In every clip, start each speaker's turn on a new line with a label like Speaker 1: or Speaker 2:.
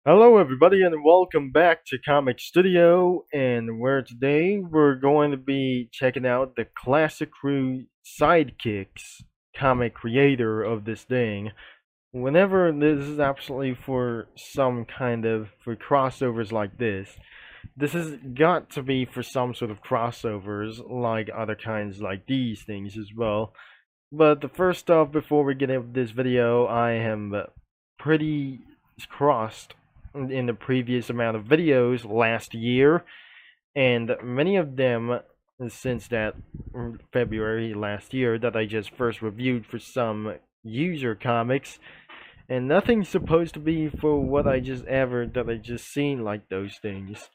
Speaker 1: Hello, everybody, and welcome back to Comic Studio. And where today we're going to be checking out the classic crew Sidekicks comic creator of this thing. Whenever this is absolutely for some kind of for crossovers like this has got to be for some sort of crossovers like other kinds like these things as well. But the first off, before we get into this video, I am pretty crossed in the previous amount of videos last year, and many of them since that February last year that I just first reviewed for some user comics, and nothing's supposed to be for what I just seen like those things.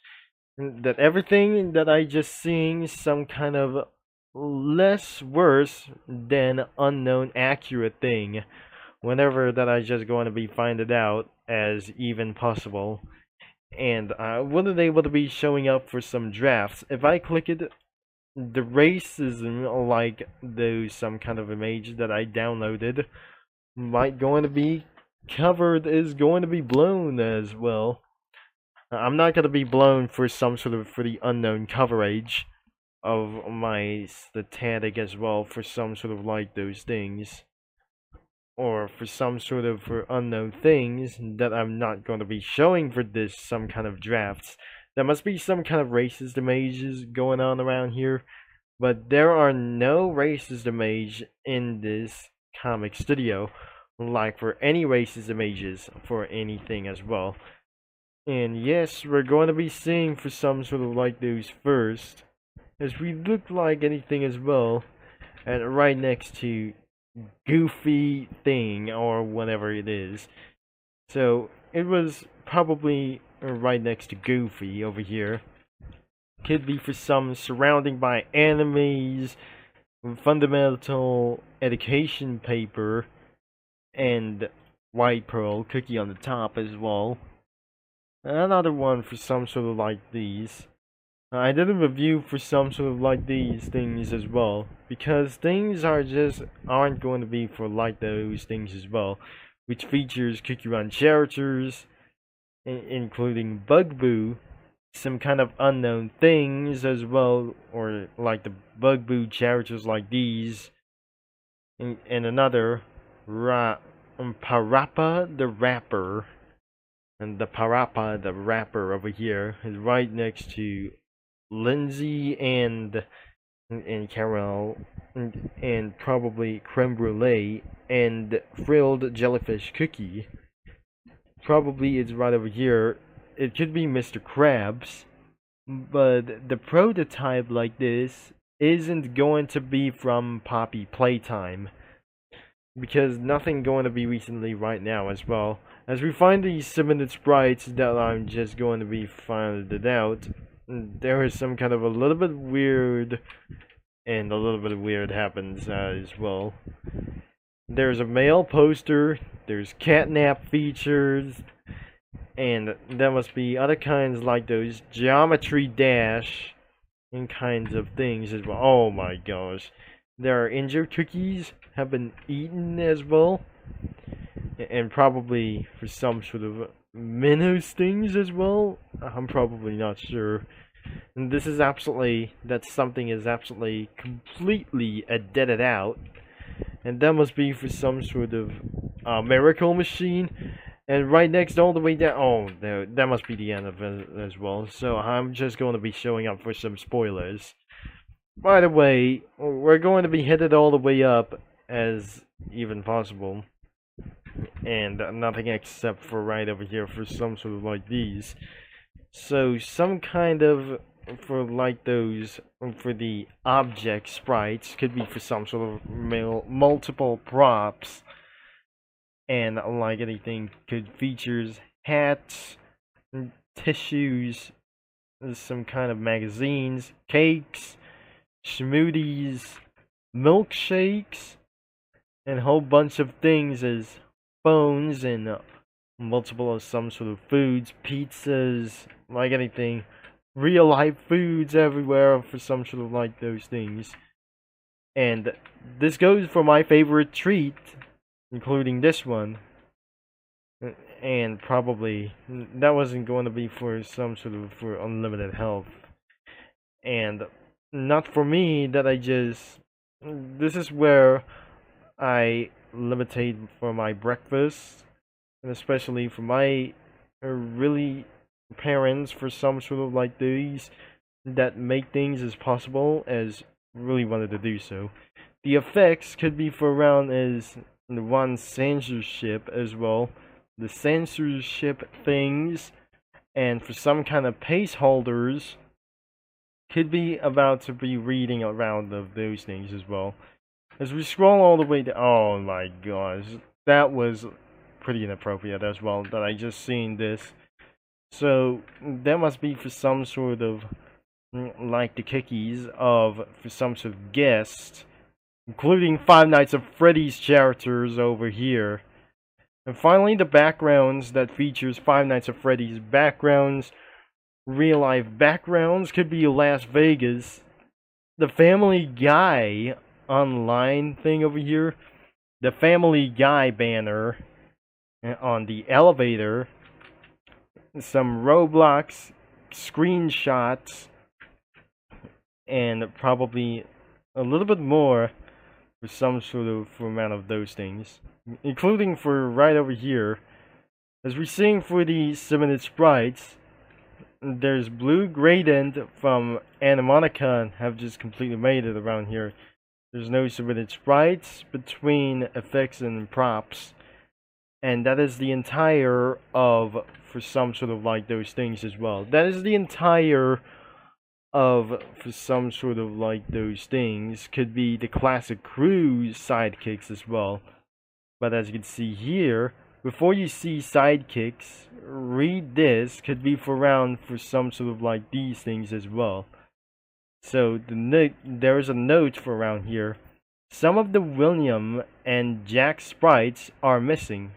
Speaker 1: That everything that I just seen some kind of less worse than unknown accurate thing whenever that I just going to be find it out as even possible. And I wasn't able to be showing up for some drafts. If I click it, the racism like those some kind of image that I downloaded might going to be covered is going to be blown as well. I'm not going to be blown for some sort of for the unknown coverage of my static as well for some sort of like those things, or for some sort of for unknown things that I'm not going to be showing for this some kind of drafts. There must be some kind of racist images going on around here, but there are no racist image in this comic studio, like for any racist images for anything as well. And yes, we're going to be seeing for some sort of like those first, as we look like anything as well, and right next to goofy thing or whatever it is. So it was probably right next to Goofy over here. Could be for some surrounding by animes, fundamental education paper, and white pearl cookie on the top as well. Another one for some sort of like these. I did a review for some sort of like these things as well, because things aren't going to be for like those things as well, which features Cookie Run characters, including Bugaboo, some kind of unknown things as well, or like the Bugaboo characters like these, and another Parappa the Rapper, and the Parappa the Rapper over here is right next to Lindsay and caramel and probably creme brulee and frilled jellyfish cookie. Probably it's right over here. It could be Mr. Krabs, but the prototype like this isn't going to be from Poppy Playtime, because nothing going to be recently right now as well. As we find these submitted sprites that I'm just going to be finding out, there is some kind of a little bit weird, and a little bit of weird happens as well. There's a male poster, there's catnap features, and there must be other kinds like those geometry dash and kinds of things as well. Oh my gosh. There are injured cookies have been eaten as well, and probably for some sort of minnows things as well. I'm probably not sure. And this is absolutely that something is absolutely completely deaded out, and that must be for some sort of miracle machine. And right next, all the way down. Oh, there, that must be the end of it as well. So I'm just going to be showing up for some spoilers. By the way, we're going to be headed all the way up as even possible, and nothing except for right over here for some sort of like these. So some kind of for like those for the object sprites could be for some sort of multiple props, and like anything could features hats, tissues, some kind of magazines, cakes, smoothies, milkshakes, and a whole bunch of things as phones and multiple of some sort of foods, pizzas, like anything, real life foods everywhere for some sort of like those things. And this goes for my favorite treat, including this one. and probably that wasn't going to be for some sort of for unlimited health, and not for me that I just this is where I limitate for my breakfast, and especially for my really parents for some sort of like these that make things as possible as really wanted to do so. The effects could be for around as the one censorship as well, the censorship things, and for some kind of pace holders could be about to be reading around of those things as well. As we scroll all the way to, oh my gosh, that was pretty inappropriate as well. That I just seen this, so that must be for some sort of like the cookies of for some sort of guest, including Five Nights at Freddy's characters over here. And finally, the backgrounds that features Five Nights at Freddy's backgrounds, real life backgrounds, could be Las Vegas. The Family Guy online thing over here, the Family Guy banner on the elevator, some Roblox screenshots, and probably a little bit more for some sort of amount of those things, including for right over here. As we're seeing for the submitted sprites, there's Blue Gradient from Animonica have just completely made it around here. There's no submitted sprites between effects and props, and that is the entire of for some sort of like those things as well. That is the entire of for some sort of like those things. Could be the classic crew sidekicks as well. But as you can see here, before you see sidekicks, read this could be for around for some sort of like these things as well. So there is a note for around here. Some of the William and Jack sprites are missing.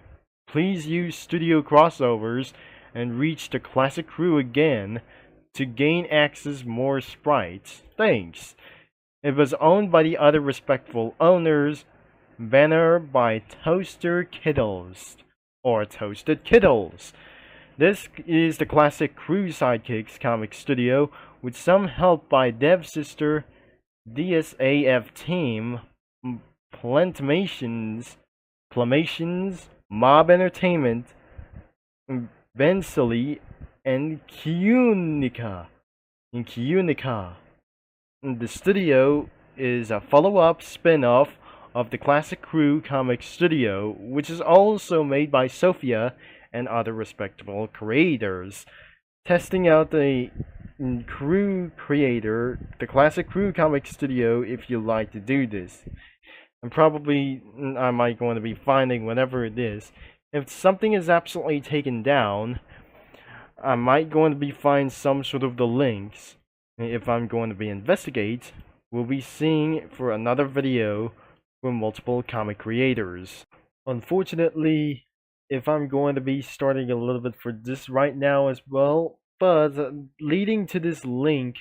Speaker 1: Please use studio crossovers and reach the classic crew again to gain access more sprites. Thanks. It was owned by the other respectful owners. Banner by Toaster Kittles or Toasted Kittles. This is the classic crew sidekicks comic studio with some help by Dev Sister, DSAF team, Plantmations, Mob Entertainment, Bensley, and Kunica. The studio is a follow-up spin-off of the classic crew comic studio, which is also made by Sophia and other respectable creators. Testing out the crew creator, the classic crew comic studio, if you like to do this. And probably I might going to be finding whatever it is. If something is absolutely taken down, I might going to be find some sort of the links. If I'm going to be investigate, we'll be seeing for another video from multiple comic creators. Unfortunately, if I'm going to be starting a little bit for this right now as well, but leading to this link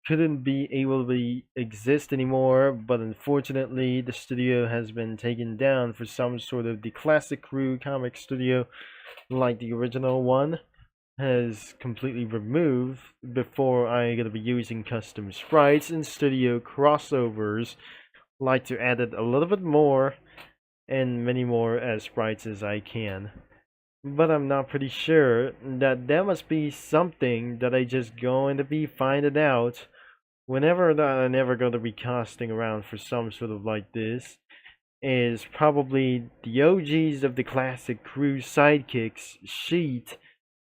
Speaker 1: couldn't be able to exist anymore, but unfortunately the studio has been taken down for some sort of the classic crew comic studio like the original one has completely removed before I'm going to be using custom sprites and studio crossovers. Like to add it a little bit more and many more as sprites as I can, but I'm not pretty sure that must be something that I just going to be finding out whenever that I'm never going to be casting around for some sort of like this. Is probably the OGs of the classic crew sidekicks sheet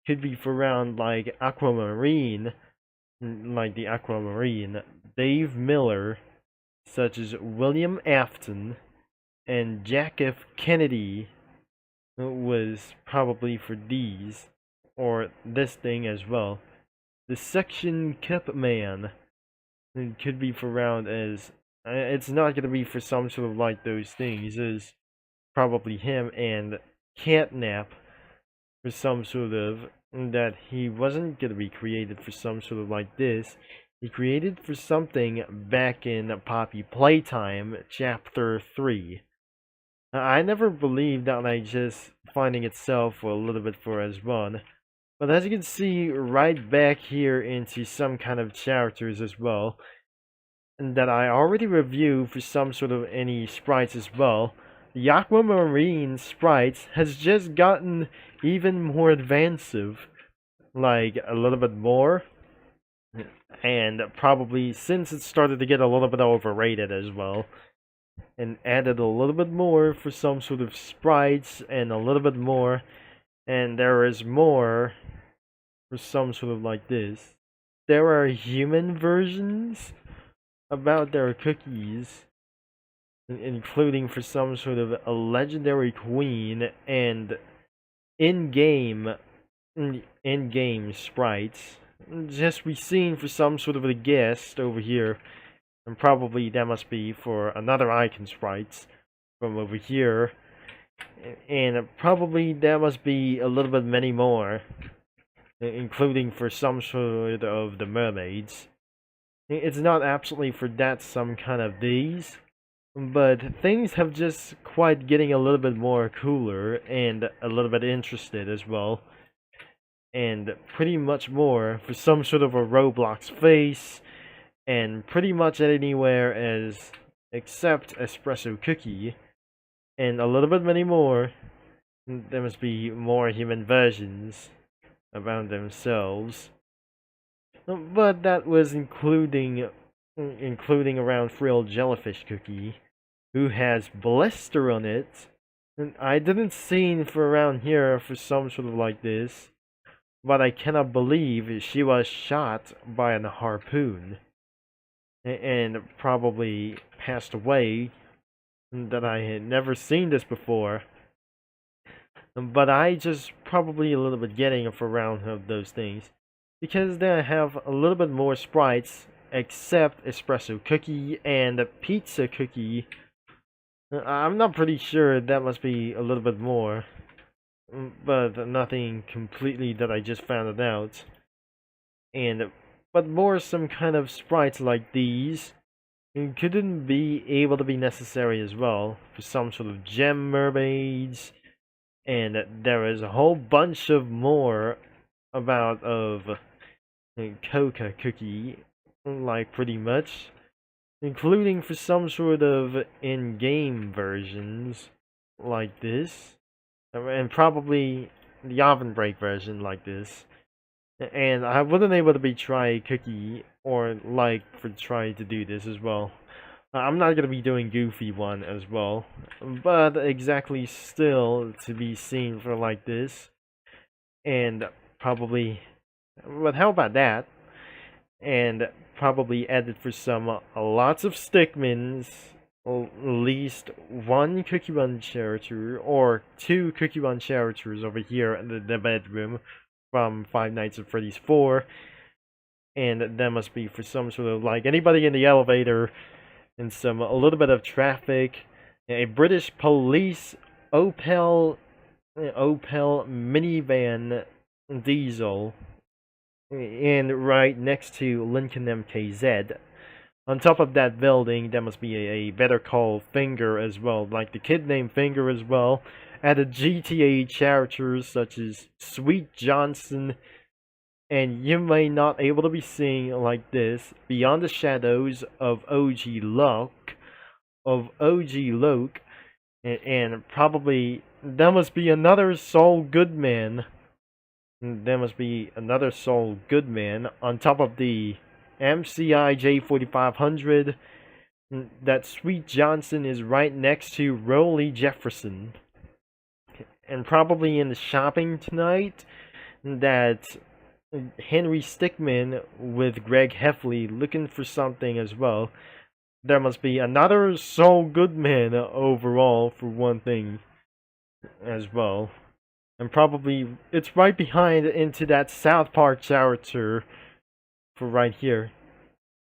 Speaker 1: could be for around like Aquamarine, like the Aquamarine, Dave Miller, such as William Afton and Jack F. Kennedy was probably for these, or this thing as well. The Section Cup Man could be for round as, it's not going to be for some sort of like those things, is probably him and Catnap for some sort of, that he wasn't going to be created for some sort of like this. He created for something back in Poppy Playtime Chapter 3. I never believed that like just finding itself a little bit for as one. But as you can see right back here into some kind of characters as well, and that I already reviewed for some sort of any sprites as well, the Aquamarine sprites has just gotten even more advanced, like a little bit more, and probably since it started to get a little bit overrated as well, and added a little bit more for some sort of sprites and a little bit more, and there is more for some sort of like this. There are human versions about their cookies, including for some sort of a legendary queen and in-game in-game sprites. Just we seen for some sort of a guest over here, and probably that must be for another icon sprites from over here, and probably that must be a little bit many more, including for some sort of the mermaids. It's not absolutely for that some kind of these, but things have just quite getting a little bit more cooler and a little bit interested as well. And pretty much more for some sort of a Roblox face, and pretty much anywhere as except Espresso Cookie, and a little bit many more. There must be more human versions around themselves. But that was including around Frill Jellyfish Cookie, who has blister on it. And I didn't see for around here for some sort of like this, but I cannot believe she was shot by a harpoon and probably passed away. That I had never seen this before. But I just probably a little bit getting for around of those things, because they have a little bit more sprites except Espresso Cookie and Pizza Cookie. I'm not pretty sure, that must be a little bit more, but nothing completely that I just found it out. But more some kind of sprites like these couldn't be able to be necessary as well for some sort of gem mermaids, and there is a whole bunch of more about of Coca Cookie, like pretty much, including for some sort of in-game versions like this, and probably the oven break version like this. And I wasn't able to be try Cookie or like for try to do this as well. I'm not gonna be doing Goofy one as well, but exactly still to be seen for like this, and probably. But how about that? And probably edit for some lots of stickmans, at least one Cookie Run character or two Cookie Run characters over here in the bedroom from Five Nights at Freddy's 4, and that must be for some sort of like anybody in the elevator, and some a little bit of traffic, a British police Opel minivan diesel, and right next to Lincoln MKZ. On top of that building, there must be a Better Call Finger as well, like the kid named Finger as well. Added GTA characters such as Sweet Johnson, and you may not able to be seeing like this Beyond the Shadows of OG Loke, and probably there must be another Saul Goodman. There must be another Saul Goodman on top of the MCI J4500. That Sweet Johnson is right next to Rolly Jefferson. And probably in the shopping tonight, that Henry Stickmin with Greg Heffley looking for something as well. There must be another Saul Goodman overall for one thing as well. And probably it's right behind into that South Park character for right here.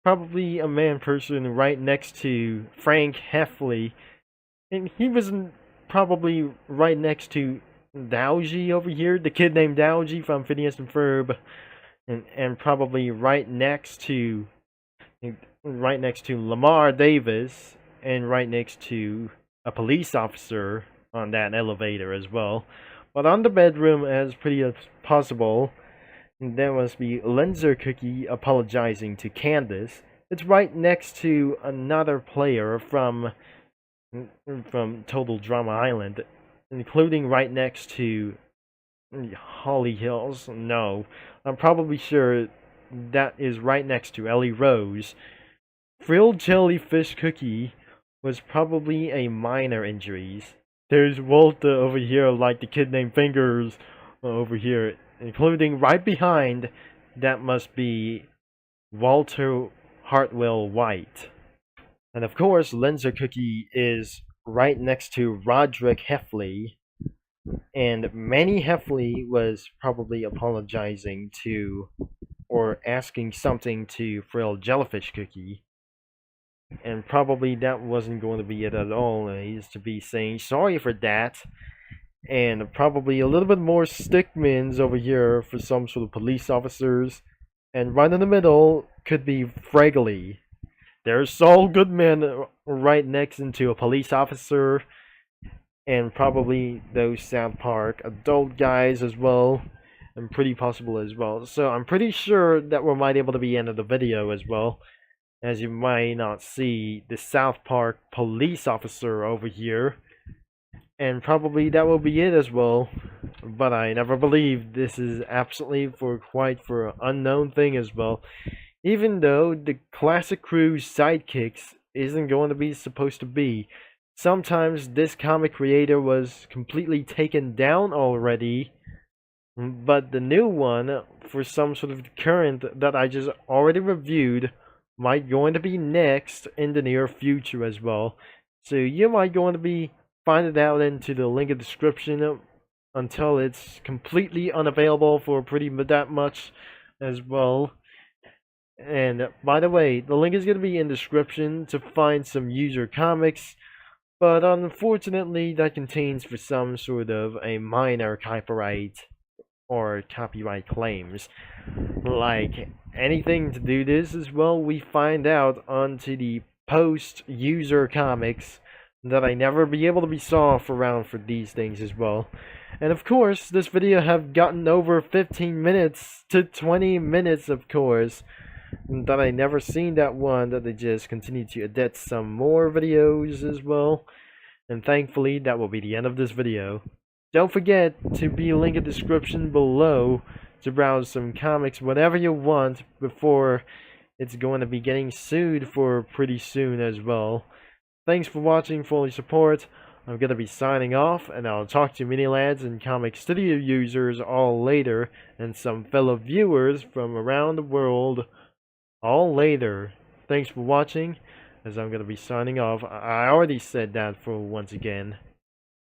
Speaker 1: Probably a man person right next to Frank Heffley. And he was probably right next to Dowgy over here, the kid named Dowgy from Phineas and Ferb. And probably right next to Lamar Davis, and right next to a police officer on that elevator as well. But on the bedroom, as pretty as possible, there must be Lenzer Cookie apologizing to Candace. It's right next to another player from Total Drama Island, including right next to Holly Hills. No, I'm probably sure that is right next to Ellie Rose. Frilled Jellyfish Cookie was probably a minor injuries. There's Walter over here, like the kid named Fingers over here, including right behind. That must be Walter Hartwell White. And of course, Lenzer Cookie is right next to Roderick Heffley. And Manny Heffley was probably apologizing to or asking something to Frill Jellyfish Cookie. And probably that wasn't going to be it at all. He's to be saying sorry for that. And probably a little bit more stickmans over here for some sort of police officers. And right in the middle could be Fragley. There's Saul Goodman right next into a police officer. And probably those South Park adult guys as well. And pretty possible as well. So I'm pretty sure that we might be able to be end of the video as well. As you might not see the South Park police officer over here. And probably that will be it as well. But I never believed this is absolutely for an unknown thing as well. Even though the classic crew Sidekicks isn't going to be supposed to be. Sometimes this comic creator was completely taken down already. But the new one, for some sort of current that I just already reviewed, might going to be next in the near future as well. So you might going to be finding out into the link in the description until it's completely unavailable for pretty that much as well. And by the way, the link is going to be in the description to find some user comics, but unfortunately that contains for some sort of a minor copyright or copyright claims. Like anything to do this as well, we find out onto the post user comics that I never be able to be saw around for these things as well. And of course, this video have gotten over 15 minutes to 20 minutes, of course, that I never seen that one, that they just continue to edit some more videos as well. And thankfully, that will be the end of this video. Don't forget to be linked in the description below to browse some comics, whatever you want, before it's going to be getting sued for pretty soon as well. Thanks for watching, for all your support. I'm going to be signing off, and I'll talk to many lads and comic studio users all later, and some fellow viewers from around the world all later. Thanks for watching, as I'm going to be signing off. I already said that for once again.